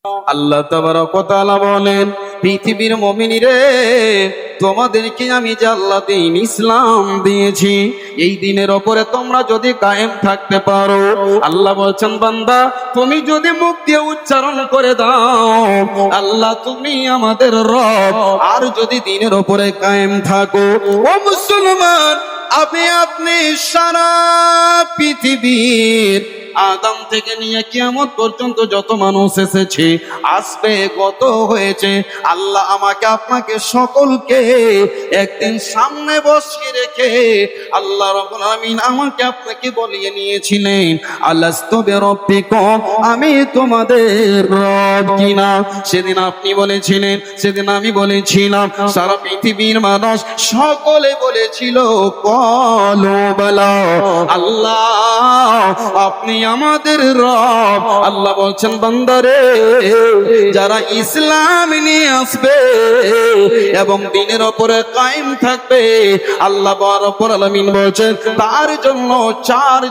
আল্লাহ তাবারক ওয়া তাআলা বলেন, পৃথিবীর মুমিনরে, তোমাদেরকে আমি যে আল্লাহ দ্বীন ইসলাম দিয়েছি, এই দ্বীনের উপরে তোমরা যদি কায়েম থাকতে পারো, আল্লাহ বলছেন বান্দা তুমি যদি মুখ দিয়ে উচ্চারণ করে দাও আল্লাহ তুমি আমাদের রব, আর যদি দ্বীনের উপরে কায়েম থাকো, ও মুসলমান, আপনি সারা পৃথিবীর আদম থেকে নিয়ে কিয়ামত পর্যন্ত যত মানুষ এসেছে, আসবে, গত হয়েছে, আল্লাহ আমাকে আপনাকে সকলকে একদিন সামনে বসিয়ে রেখে আল্লাহ রাব্বুল আলামিন আমাকে আপনাকে বলিয়ে নিয়েছিলেন, আলাস্তু বিরাব্বিকুম, আমি তোমাদের রব কিনা? সেদিন আপনি বলেছিলেন, সেদিন আমি বলেছিলাম, সারা পৃথিবীর মানুষ সকলে বলেছিল ক্বালু বালা, আল্লাহ আপনি আমাদের রব। আল্লাহ বলছেন বান্দারে, যারা ইসলাম নিয়ে আসবে এবং দ্বীনের উপরে কায়েম থাকবে, আল্লাহ রাব্বুল আলামিন বলছেন তার জন্য চার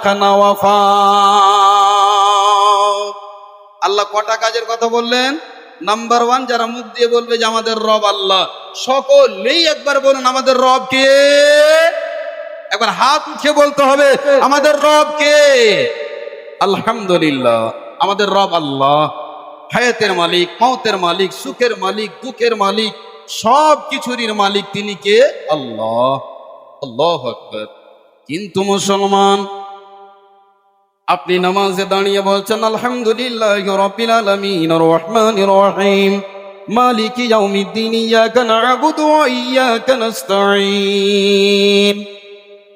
খানা ওয়াফাত। আল্লাহ কটা কাজের কথা বললেন? নাম্বার 1, যারা মুখ দিয়ে বলবে যে আমাদের রব আল্লাহ, সকলেই একবার বলুন আমাদের রব কে? একবার হাত উঠিয়ে বলতে হবে আমাদের রব কে? আলহামদুলিল্লাহ, আমাদের রব আল্লাহ, হায়াতের মালিক, মওতের মালিক, সুখের মালিক, দুঃখের মালিক, সব কিছুরই মালিক তিনি কে? আল্লাহ। আল্লাহু আকবার। কিন্তু মুসলমান, আপনি নামাজে দাঁড়িয়ে বলছেন আলহামদুলিল্লাহি রাব্বিল আলামিন আর রহমানির রহিম মালিকি ইয়াউমিদ্দিন ইয়াকা না'বুদু ওয়া ইয়াকা নাস্তাঈন।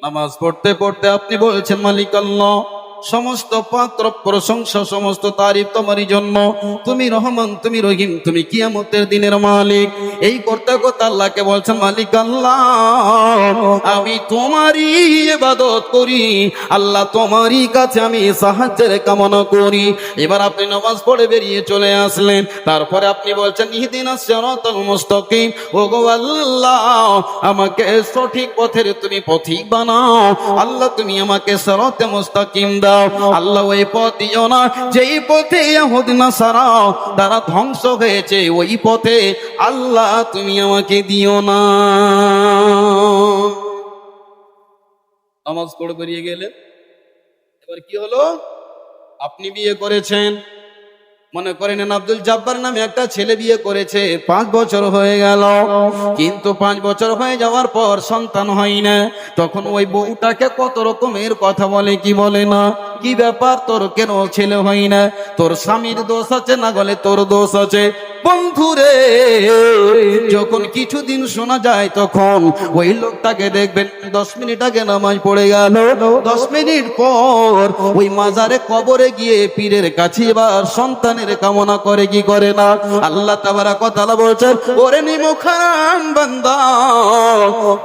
নামাজ পড়তে পড়তে আপনি বলছেন মালিক আল্লাহ, সমস্ত পাত্র প্রশংসা, সমস্ত তারিফ তোমারই জন্য, তুমি রহমান, তুমি রহিম, তুমি কিয়ামতের দিনের মালিক। এই করতে করতে আল্লাহকে বলছেন মালিক আল্লাহ আমি তোমারই ইবাদত করি, আল্লাহ তোমারই কাছে আমি সাহায্যের কামনা করি। এবার আপনি নামাজ পড়ে বেরিয়ে চলে আসলেন, তারপরে আপনি বলছেন ইহদিনাস সিরাতাল মুস্তাকিম, ওগো আল্লাহ আমাকে সঠিক পথের তুমি পথিক বানাও, আল্লাহ তুমি আমাকে সিরাতে মুস্তাকিম দাও। আল্লাহ ওই পথ দিও না যেই পথে ইহুদ নাসারা তারা ধ্বংস হয়েছে, ওই পথে আল্লাহ তুমি আমাকে দিও না। নামাজ পড়ে বেরিয়ে গেলেন, এবার কি হলো? আপনি বিয়ে করেছেন, মনে করেন আব্দুল জব্বার নামে একটা ছেলে বিয়ে করেছে, 5 বছর হয়ে গেল, কিন্তু 5 বছর হয়ে যাওয়ার পর সন্তান হয় না। তখন ওই বউটাকে কত রকমের কথা বলে, কি বলে না, কি ব্যাপার তোর কেন ছেলে হয় না? তোর স্বামীর দোষ আছে না, গলে তোর দোষ আছে? বন্ধুরে, যখন কিছুদিন শোনা যায় তখন ওই লোকটাকে দেখবেন 10 মিনিট আগে নামাজ পড়ে গেল, 10 মিনিট পর ওই মাজারে কবরে গিয়ে পীরের কাছে এবার সন্তানের কামনা করে, কি করে না? আল্লাহ তাবারক ওয়া তাআলা বলছেন, ওরে নিমুখারাম বান্দা,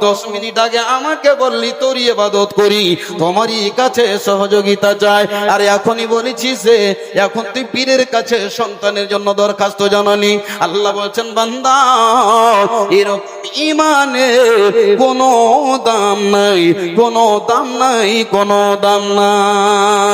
10 মিনিট আগে আমাকে বললি তোর ইবাদত করি, তোমারই কাছে সহযোগিতা চাই, আর এখনই বলেছিস যে এখন তুই পীরের কাছে সন্তানের জন্য দরখাস্ত জানালি। আল্লাহ বলছেন বান্দা, এরকম ঈমানে কোনো দাম নাই, কোনো দাম নাই, কোনো দাম নাই।